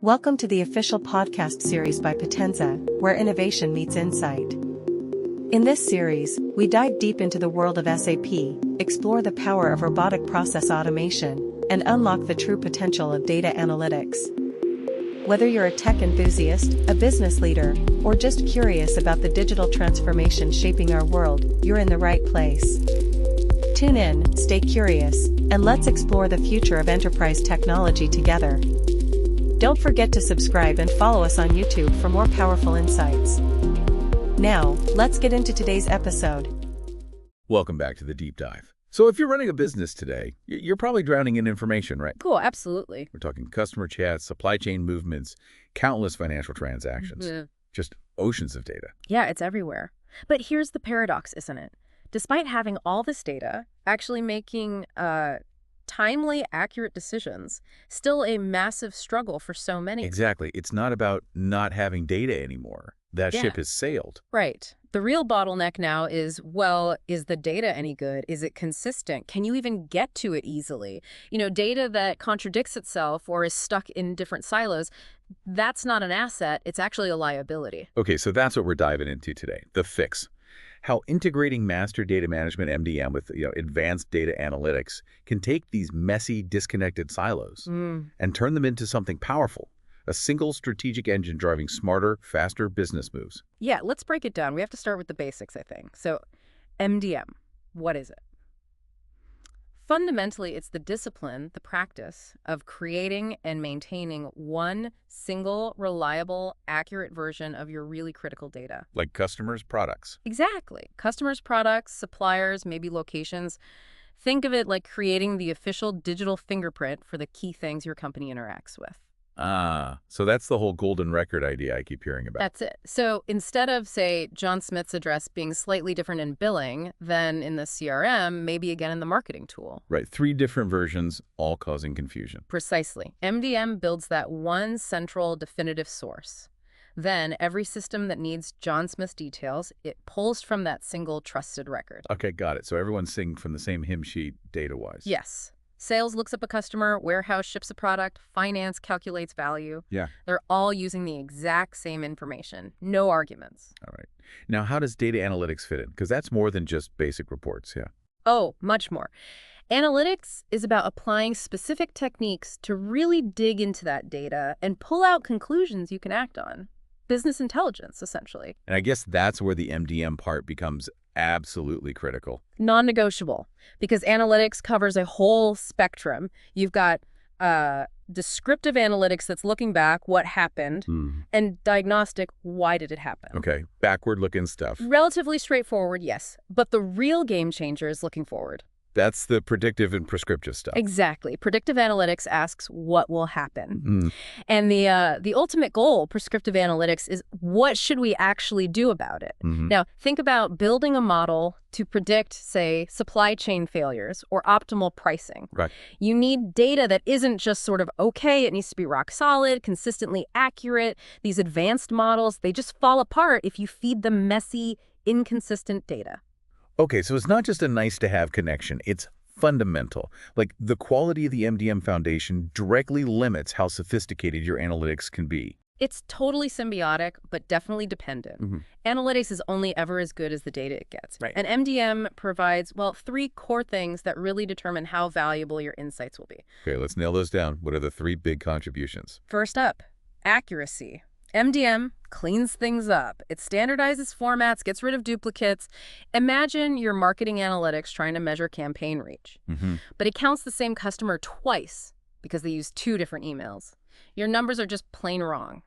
Welcome to the official podcast series by POTENZA, where innovation meets insight. In this series, we dive deep into the world of SAP, explore the power of robotic process automation, and unlock the true potential of data analytics. Whether you're a tech enthusiast, a business leader, or just curious about the digital transformation shaping our world, you're in the right place. Tune in, stay curious, and let's explore the future of enterprise technology together. Don't forget to subscribe and follow us on YouTube for more powerful insights. Now, let's get into today's episode. Welcome back to the deep dive. So if you're running a business today, you're probably drowning in information, right? Cool, absolutely. We're talking customer chats, supply chain movements, countless financial transactions, just oceans of data. Yeah, it's everywhere. But here's the paradox, isn't it? Despite having all this data, actually making timely, accurate decisions, still a massive struggle for so many. Exactly. It's not about not having data anymore. That ship has sailed. Right. The real bottleneck now is, well, is the data any good? Is it consistent? Can you even get to it easily? You know, data that contradicts itself or is stuck in different silos, that's not an asset. It's actually a liability. Okay, so that's what we're diving into today, the fix. How integrating master data management, MDM, with advanced data analytics can take these messy, disconnected silos and turn them into something powerful. A single strategic engine driving smarter, faster business moves. Yeah, let's break it down. We have to start with the basics, I think. So, MDM, what is it? Fundamentally, it's the discipline, the practice of creating and maintaining one single, reliable, accurate version of your really critical data. Like customers' products. Exactly. Customers' products, suppliers, maybe locations. Think of it like creating the official digital fingerprint for the key things your company interacts with. So that's the whole golden record idea I keep hearing about. That's it. So instead of, say, John Smith's address being slightly different in billing than in the CRM, maybe again in the marketing tool. Right. 3 different versions, all causing confusion. Precisely. MDM builds that one central definitive source. Then every system that needs John Smith's details, it pulls from that single trusted record. Okay, got it. So everyone's singing from the same hymn sheet data-wise. Yes. Sales looks up a customer, warehouse ships a product, finance calculates value. Yeah. They're all using the exact same information. No arguments. All right. Now, how does data analytics fit in? Because that's more than just basic reports, yeah. Oh, much more. Analytics is about applying specific techniques to really dig into that data and pull out conclusions you can act on. Business intelligence, essentially. And I guess that's where the MDM part becomes absolutely critical. Non-negotiable, because analytics covers a whole spectrum. You've got descriptive analytics that's looking back, what happened, and diagnostic, why did it happen? Okay, backward-looking stuff. Relatively straightforward, yes. But the real game changer is looking forward. That's the predictive and prescriptive stuff. Exactly. Predictive analytics asks what will happen. And the ultimate goal, prescriptive analytics, is what should we actually do about it? Now, think about building a model to predict, say, supply chain failures or optimal pricing. Right. You need data that isn't just sort of okay, it needs to be rock solid, consistently accurate. These advanced models, they just fall apart if you feed them messy, inconsistent data. Okay, so it's not just a nice-to-have connection. It's fundamental. Like, the quality of the MDM foundation directly limits how sophisticated your analytics can be. It's totally symbiotic, but definitely dependent. Analytics is only ever as good as the data it gets. Right. And MDM provides, well, 3 core things that really determine how valuable your insights will be. Okay, let's nail those down. What are the 3 big contributions? First up, accuracy. MDM cleans things up. It standardizes formats, gets rid of duplicates. Imagine your marketing analytics trying to measure campaign reach. But it counts the same customer twice because they use 2 different emails. Your numbers are just plain wrong.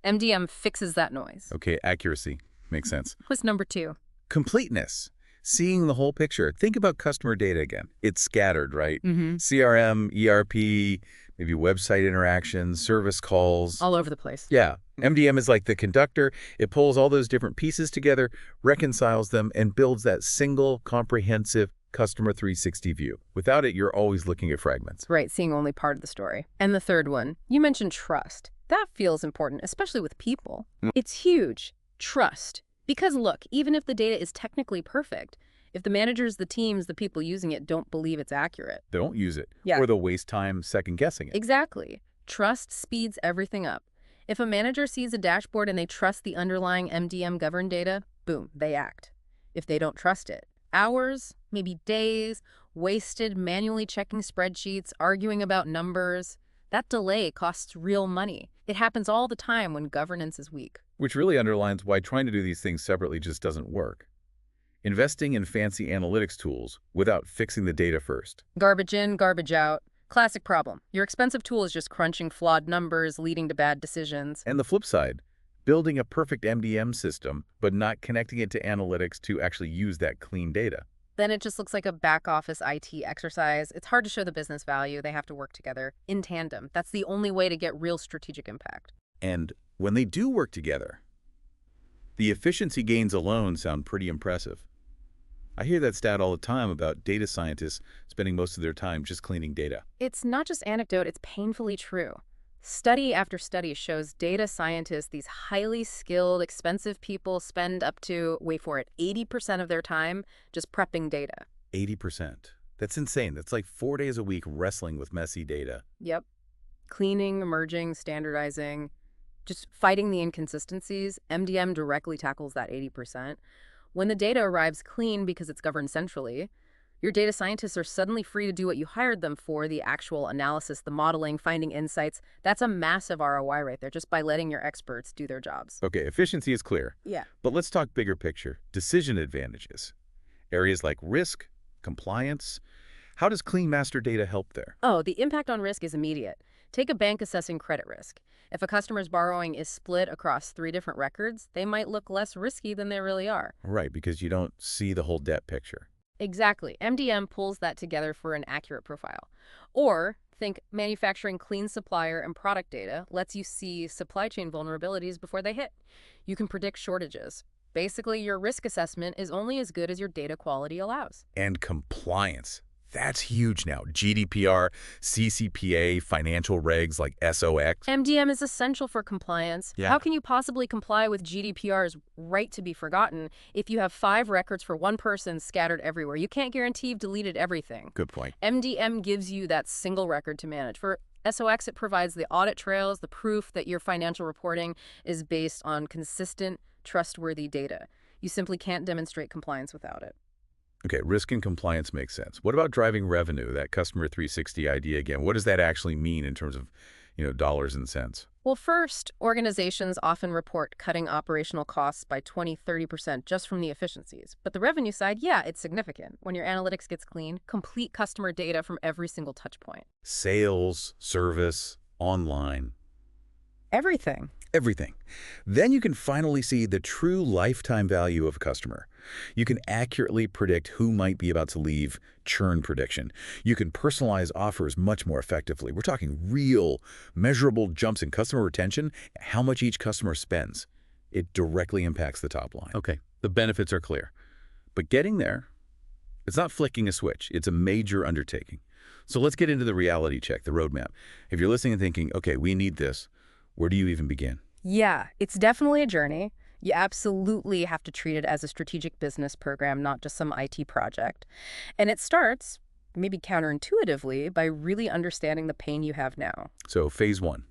MDM fixes that noise. Okay, accuracy. Makes sense. What's number 2? Completeness. Seeing the whole picture. Think about customer data again. It's scattered, right? CRM, ERP, maybe website interactions, service calls. All over the place. Yeah. MDM is like the conductor. It pulls all those different pieces together, reconciles them, and builds that single, comprehensive customer 360 view. Without it, you're always looking at fragments. Right, seeing only part of the story. And the third one, you mentioned trust. That feels important, especially with people. It's huge. Trust. Because look, even if the data is technically perfect, if the managers, the teams, the people using it don't believe it's accurate. They don't use it. Yeah. Or they'll waste time second-guessing it. Exactly. Trust speeds everything up. If a manager sees a dashboard and they trust the underlying MDM governed data, boom, they act. If they don't trust it, hours, maybe days, wasted manually checking spreadsheets, arguing about numbers, that delay costs real money. It happens all the time when governance is weak. Which really underlines why trying to do these things separately just doesn't work. Investing in fancy analytics tools without fixing the data first. Garbage in, garbage out. Classic problem. Your expensive tool is just crunching flawed numbers, leading to bad decisions. And the flip side, building a perfect MDM system, but not connecting it to analytics to actually use that clean data. Then it just looks like a back office IT exercise. It's hard to show the business value. They have to work together in tandem. That's the only way to get real strategic impact. And when they do work together, the efficiency gains alone sound pretty impressive. I hear that stat all the time about data scientists spending most of their time just cleaning data. It's not just anecdote, it's painfully true. Study after study shows data scientists, these highly skilled, expensive people, spend up to, wait for it, 80% of their time just prepping data. 80%. That's insane. That's like 4 days a week wrestling with messy data. Yep. Cleaning, merging, standardizing, just fighting the inconsistencies. MDM directly tackles that 80%. When the data arrives clean because it's governed centrally, your data scientists are suddenly free to do what you hired them for, the actual analysis, the modeling, finding insights. That's a massive ROI right there, just by letting your experts do their jobs. Okay, efficiency is clear. Yeah. But let's talk bigger picture. Decision advantages. Areas like risk, compliance. How does clean master data help there? Oh, the impact on risk is immediate. Take a bank assessing credit risk. If a customer's borrowing is split across 3 different records, they might look less risky than they really are. Right, because you don't see the whole debt picture. Exactly. MDM pulls that together for an accurate profile. Or think manufacturing clean supplier and product data lets you see supply chain vulnerabilities before they hit. You can predict shortages. Basically, your risk assessment is only as good as your data quality allows. And compliance. That's huge now. GDPR, CCPA, financial regs like SOX. MDM is essential for compliance. Yeah. How can you possibly comply with GDPR's right to be forgotten if you have 5 records for one person scattered everywhere? You can't guarantee you've deleted everything. Good point. MDM gives you that single record to manage. For SOX, it provides the audit trails, the proof that your financial reporting is based on consistent, trustworthy data. You simply can't demonstrate compliance without it. Okay, risk and compliance makes sense. What about driving revenue, that customer 360 idea again? What does that actually mean in terms of, dollars and cents? Well, first, organizations often report cutting operational costs by 20–30% just from the efficiencies. But the revenue side, yeah, it's significant. When your analytics gets clean, complete customer data from every single touch point. Sales, service, online. Everything. Everything. Then you can finally see the true lifetime value of a customer. You can accurately predict who might be about to leave, churn prediction. You can personalize offers much more effectively. We're talking real, measurable jumps in customer retention, how much each customer spends. It directly impacts the top line. Okay, the benefits are clear. But getting there, it's not flicking a switch. It's a major undertaking. So let's get into the reality check, the roadmap. If you're listening and thinking, okay, we need this, where do you even begin? Yeah, it's definitely a journey. You absolutely have to treat it as a strategic business program, not just some IT project. And it starts, maybe counterintuitively, by really understanding the pain you have now. So phase 1,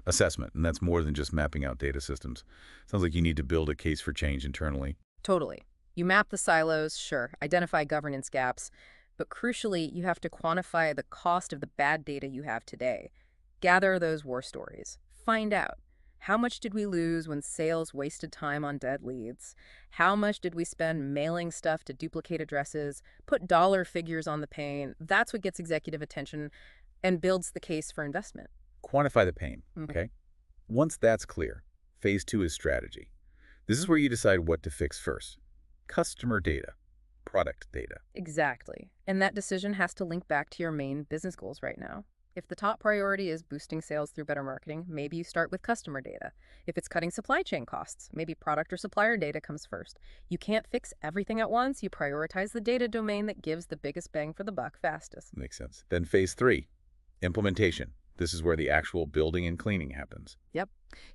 assessment. And that's more than just mapping out data systems. Sounds like you need to build a case for change internally. Totally. You map the silos, sure, identify governance gaps, but crucially, you have to quantify the cost of the bad data you have today. Gather those war stories. Find out. How much did we lose when sales wasted time on dead leads? How much did we spend mailing stuff to duplicate addresses? Put dollar figures on the pain. That's what gets executive attention and builds the case for investment. Quantify the pain, okay? Once that's clear, phase 2 is strategy. This is where you decide what to fix first. Customer data, product data. Exactly. And that decision has to link back to your main business goals right now. If the top priority is boosting sales through better marketing, maybe you start with customer data. If it's cutting supply chain costs, maybe product or supplier data comes first. You can't fix everything at once. You prioritize the data domain that gives the biggest bang for the buck fastest. Makes sense. Then phase 3, implementation. This is where the actual building and cleaning happens. Yep.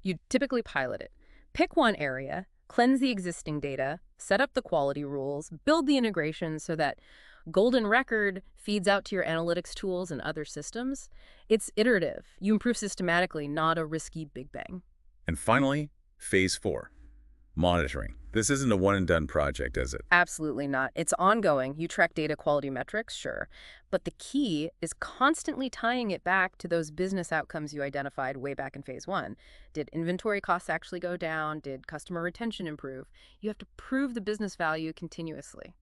You typically pilot it. Pick one area, cleanse the existing data, set up the quality rules, build the integration so that Golden record feeds out to your analytics tools and other systems. It's iterative. You improve systematically, not a risky big bang. And finally, phase 4, monitoring. This isn't a one-and-done project, is it? Absolutely not. It's ongoing. You track data quality metrics, sure. But the key is constantly tying it back to those business outcomes you identified way back in phase 1. Did inventory costs actually go down? Did customer retention improve? You have to prove the business value continuously.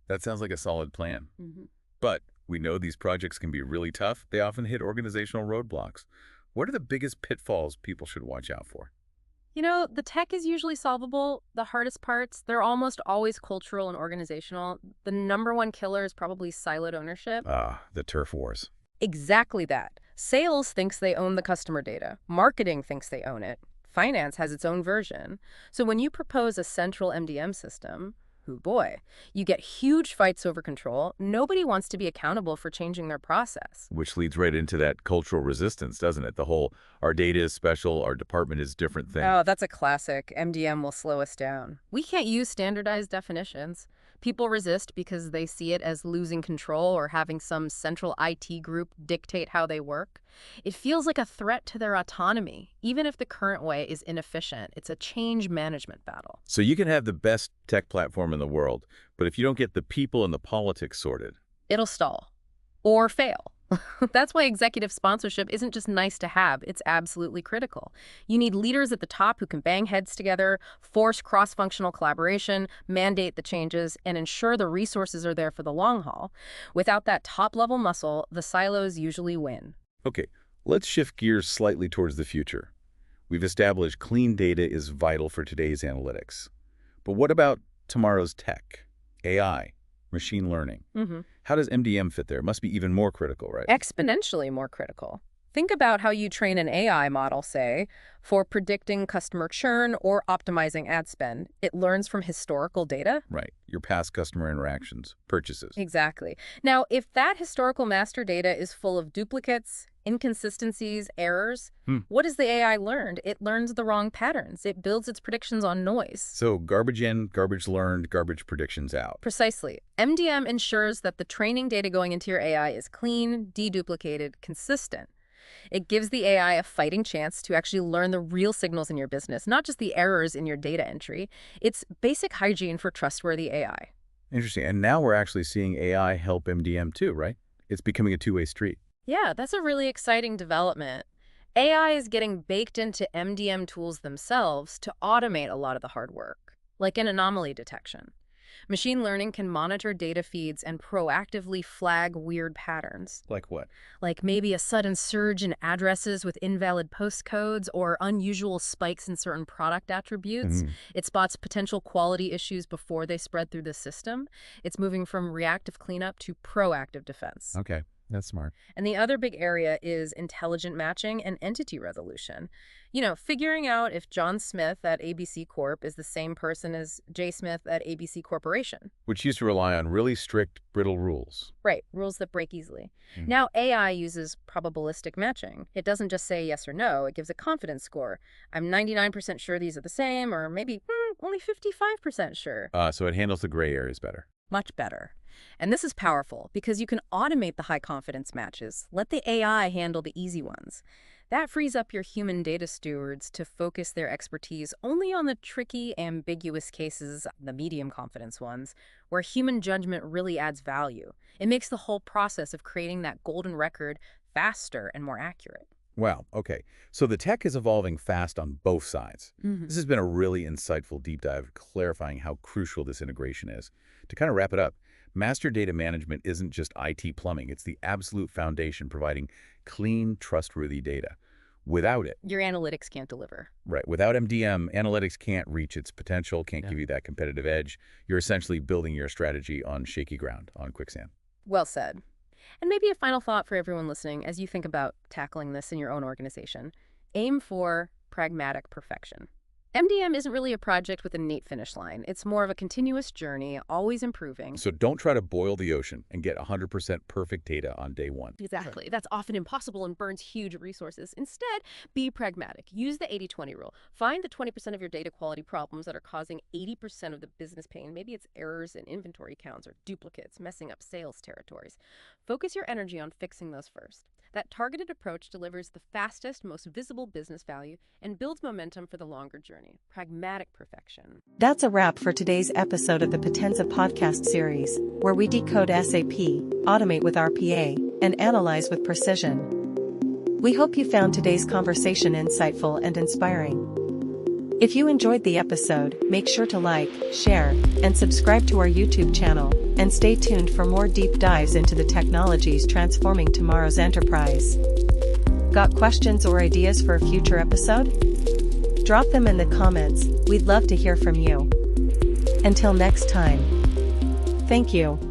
That sounds like a solid plan. Mm-hmm. But we know these projects can be really tough. They often hit organizational roadblocks. What are the biggest pitfalls people should watch out for? You know, the tech is usually solvable. The hardest parts, they're almost always cultural and organizational. The number one killer is probably siloed ownership. The turf wars. Exactly that. Sales thinks they own the customer data. Marketing thinks they own it. Finance has its own version. So when you propose a central MDM system, oh boy, you get huge fights over control. Nobody wants to be accountable for changing their process. Which leads right into that cultural resistance, doesn't it? The whole, our data is special, our department is different thing. Oh, that's a classic. MDM will slow us down. We can't use standardized definitions. People resist because they see it as losing control or having some central IT group dictate how they work. It feels like a threat to their autonomy, even if the current way is inefficient. It's a change management battle. So you can have the best tech platform in the world, but if you don't get the people and the politics sorted, It'll stall or fail. That's why executive sponsorship isn't just nice to have, it's absolutely critical. You need leaders at the top who can bang heads together, force cross-functional collaboration, mandate the changes, and ensure the resources are there for the long haul. Without that top-level muscle, the silos usually win. okay, let's shift gears slightly towards the future. We've established clean data is vital for today's analytics. But what about tomorrow's tech? AI, machine learning. How does MDM fit there? It must be even more critical, right? Exponentially more critical. Think about how you train an AI model, say, for predicting customer churn or optimizing ad spend. It learns from historical data. Right. Your past customer interactions, purchases. Exactly. Now, if that historical master data is full of duplicates, inconsistencies, errors, what has the AI learned? It learns the wrong patterns. It builds its predictions on noise. So garbage in, garbage learned, garbage predictions out. Precisely. MDM ensures that the training data going into your AI is clean, deduplicated, consistent. It gives the AI a fighting chance to actually learn the real signals in your business, not just the errors in your data entry. It's basic hygiene for trustworthy AI. Interesting. And now we're actually seeing AI help MDM too, right? It's becoming a two-way street. Yeah, that's a really exciting development. AI is getting baked into MDM tools themselves to automate a lot of the hard work, like in anomaly detection. Machine learning can monitor data feeds and proactively flag weird patterns. Like what? Like maybe a sudden surge in addresses with invalid postcodes or unusual spikes in certain product attributes. It spots potential quality issues before they spread through the system. It's moving from reactive cleanup to proactive defense. Okay, that's smart. And the other big area is intelligent matching and entity resolution. You know, figuring out if John Smith at ABC Corp is the same person as Jay Smith at ABC Corporation. Which used to rely on really strict, brittle rules. Right, rules that break easily. Now AI uses probabilistic matching. It doesn't just say yes or no, it gives a confidence score. I'm 99% sure these are the same, or maybe only 55% sure. So it handles the gray areas better. Much better. And this is powerful because you can automate the high confidence matches. Let the AI handle the easy ones. That frees up your human data stewards to focus their expertise only on the tricky, ambiguous cases, the medium confidence ones, where human judgment really adds value. It makes the whole process of creating that golden record faster and more accurate. Wow, okay. So the tech is evolving fast on both sides. This has been a really insightful deep dive clarifying how crucial this integration is. To kind of wrap it up, master data management isn't just IT plumbing. It's the absolute foundation providing clean, trustworthy data. Without it, your analytics can't deliver. Right. Without MDM, analytics can't reach its potential, can't give you that competitive edge. You're essentially building your strategy on shaky ground, on quicksand. Well said. And maybe a final thought for everyone listening as you think about tackling this in your own organization. Aim for pragmatic perfection. MDM isn't really a project with a neat finish line. It's more of a continuous journey, always improving. So don't try to boil the ocean and get 100% perfect data on day one. Exactly. That's often impossible and burns huge resources. Instead, be pragmatic. Use the 80-20 rule. Find the 20% of your data quality problems that are causing 80% of the business pain. Maybe it's errors in inventory counts or duplicates, messing up sales territories. Focus your energy on fixing those first. That targeted approach delivers the fastest, most visible business value and builds momentum for the longer journey. Pragmatic perfection. That's a wrap for today's episode of the POTENZA podcast series, where we decode SAP, automate with RPA, and analyze with precision. We hope you found today's conversation insightful and inspiring. If you enjoyed the episode, make sure to like, share, and subscribe to our YouTube channel, and stay tuned for more deep dives into the technologies transforming tomorrow's enterprise. Got questions or ideas for a future episode? Drop them in the comments, we'd love to hear from you. Until next time. Thank you.